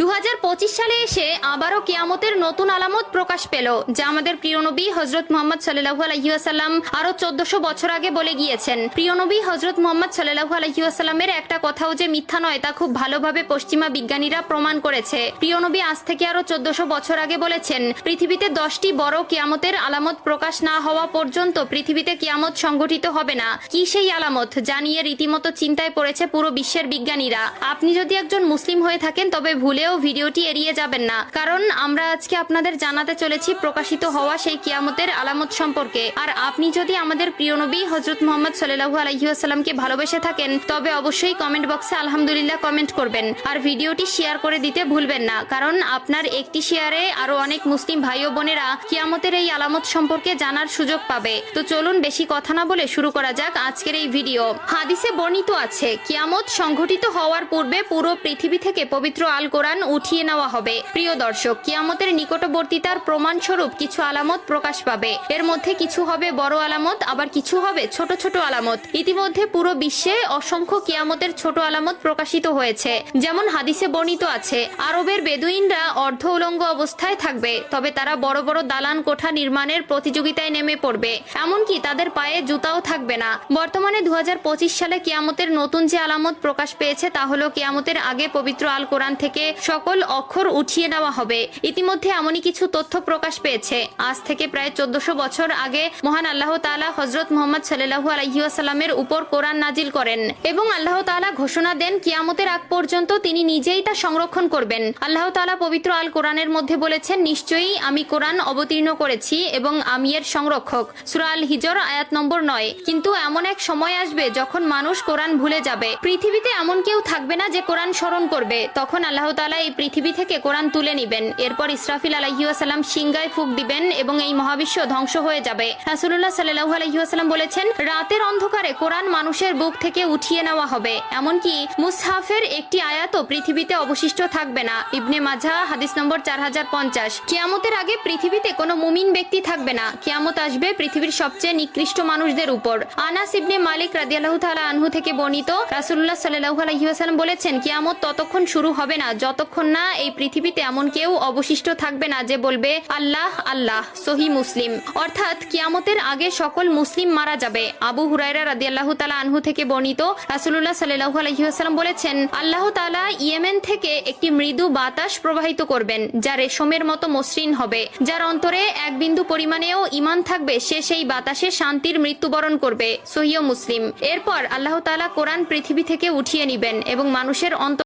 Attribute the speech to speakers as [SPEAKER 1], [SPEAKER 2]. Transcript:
[SPEAKER 1] 2025 সালে এসে আবারও কিয়ামতের নতুন আলামত প্রকাশ পেল, যা আমাদের প্রিয় নবী হযরত মুহাম্মদ সাল্লাল্লাহু আলাইহি ওয়াসাল্লাম আরো 1400 বছর আগে বলে গিয়েছেন। প্রিয় নবী হযরত মুহাম্মদ সাল্লাল্লাহু আলাইহি ওয়াসাল্লামের একটা কথাও যে মিথ্যা নয় তা খুব ভালোভাবে পশ্চিমা বিজ্ঞানীরা প্রমাণ করেছে। প্রিয় নবী আজ থেকে আরো 1400 বছর আগে বলেছেন, পৃথিবীতে 10টি বড় কিয়ামতের আলামত প্রকাশ না হওয়া পর্যন্ত পৃথিবীতে কিয়ামত সংঘটিত হবে না। কি সেই আলামত জানিয়ে রীতিমতো চিন্তায় পড়েছে পুরো বিশ্বের বিজ্ঞানীরা। আপনি যদি একজন মুসলিম হয়ে থাকেন তবে ভুলেও ভিডিওটি এড়িয়ে যাবেন না, কারণ আমরা আজকে আপনাদের জানাতে চলেছি প্রকাশিত হওয়া সেই কিয়ামতের আলামত সম্পর্কে। আর আপনি যদি আমাদের প্রিয় নবী হযরত মুহাম্মদ সাল্লাল্লাহু আলাইহি ওয়াসাল্লামকে ভালোবেসে থাকেন তবে অবশ্যই কমেন্ট বক্সে আলহামদুলিল্লাহ কমেন্ট করবেন আর ভিডিওটি শেয়ার করে দিতে ভুলবেন না, কারণ আপনার একটি শেয়ারে আরো অনেক মুসলিম ভাই ও বোনেরা কিয়ামতের এই আলামত সম্পর্কে জানার সুযোগ পাবে। তো চলুন বেশি কথা না বলে শুরু করা যাক আজকের এই ভিডিও। হাদিসে বর্ণিত আছে, কিয়ামত সংঘটিত হওয়ার পূর্বে পুরো পৃথিবী থেকে পবিত্র আল কোরআন উঠিয়ে নেওয়া হবে। প্রিয় দর্শক, কিয়ামতের নিকটবর্তীতার প্রমাণ স্বরূপ কিছু আলামত প্রকাশ পাবে। এর মধ্যে কিছু হবে বড় আলামত, আবার কিছু হবে ছোট ছোট আলামত। ইতিমধ্যে পুরো বিশ্বে অসংখ্য কিয়ামতের ছোট আলামত প্রকাশিত হয়েছে। যেমন হাদিসে বর্ণিত আছে, আরবের বেদুইনরা অর্ধ উলঙ্গ অবস্থায় থাকবে, তবে তারা বড় বড় দালান কোঠা নির্মাণের প্রতিযোগিতায় নেমে পড়বে, এমনকি তাদের পায়ে জুতাও থাকবে না। বর্তমানে 2025 সালে কিয়ামতের নতুন যে আলামত প্রকাশ পেয়েছে তা হলো কিয়ামতের আগে পবিত্র আল কোরআন থেকে সকল অক্ষর উঠিয়ে নেওয়া হবে। ইতিমধ্যে এমনই কিছু তথ্য প্রকাশ পেয়েছে। আজ থেকে প্রায় 1400 বছর আগে মহান আল্লাহ তাআলা হযরত মুহাম্মদ সাল্লাল্লাহু আলাইহি ওয়াসাল্লামের উপর কোরআন নাজিল করেন এবং আল্লাহ তাআলা ঘোষণা দেন কিয়ামতের আগ পর্যন্ত তিনি নিজেই তা সংরক্ষণ করবেন। আল্লাহ তাআলা পবিত্র আল কোরআনের মধ্যে বলেছেন, নিশ্চয়ই আমি কোরআন অবতীর্ণ করেছি এবং আমি এর সংরক্ষক। সূরা আল হিজর আয়াত নম্বর 9। কিন্তু এমন এক সময় আসবে যখন মানুষ কোরআন ভুলে যাবে। পৃথিবীতে এমন কেউ থাকবে না যে কোরআন স্মরণ করবে। তখন আল্লাহ তাআলা এই পৃথিবী থেকে কোরআন তুলে নিবেন। এরপর ইসরাফিল আলাইহিস সালাম সিংগায় ফুঁক দিবেন এবং এই মহাবিশ্ব ধ্বংস হয়ে যাবে। রাসূলুল্লাহ সাল্লাল্লাহু আলাইহি ওয়াসাল্লাম বলেছেন, রাতের অন্ধকারে কোরআন মানুষের বুক থেকে উঠিয়ে নেওয়া হবে, এমনকি মুসহাফের একটি আয়াতও পৃথিবীতে অবশিষ্ট থাকবে না। ইবনে মাজাহ হাদিস নম্বর 4050। কিয়ামতের আগে পৃথিবীতে কোনো মুমিন ব্যক্তি থাকবে না। কিয়ামত আসবে পৃথিবীর সবচেয়ে নিকৃষ্ট মানুষদের উপর। আনাস ইবনে মালিক রাদিয়াল্লাহু তাআলা আনহু থেকে বর্ণিত, রাসূলুল্লাহ সাল্লাল্লাহু আলাইহি ওয়াসাল্লাম বলেছেন, কিয়ামত ততক্ষণ শুরু হবে না যতক্ষণ না এই পৃথিবীতে এমন কেউ অবশিষ্ট থাকবে না যে বলবে আল্লাহ আল্লাহ। সহিহ মুসলিম। অর্থাৎ কিয়ামতের আগে সকল মুসলিম মারা যাবে। আবু হুরায়রা রাদিয়াল্লাহু তাআলা আনহু থেকে বর্ণিত, রাসূলুল্লাহ সাল্লাল্লাহু আলাইহি ওয়াসাল্লাম বলেছেন, আল্লাহ তাআলা ইয়েমেন থেকে একটি মৃদু বাতাস প্রবাহিত করবেন যা রেশমের মতো মসৃণ হবে। যার অন্তরে এক বিন্দু পরিমাণেও ঈমান থাকবে সে সেই বাতাসে শান্তির মৃত্যুবরণ করবে। সহিহ মুসলিম। এরপর আল্লাহ তাআলা কোরআন পৃথিবী থেকে উঠিয়ে নিবেন এবং মানুষের অন্তর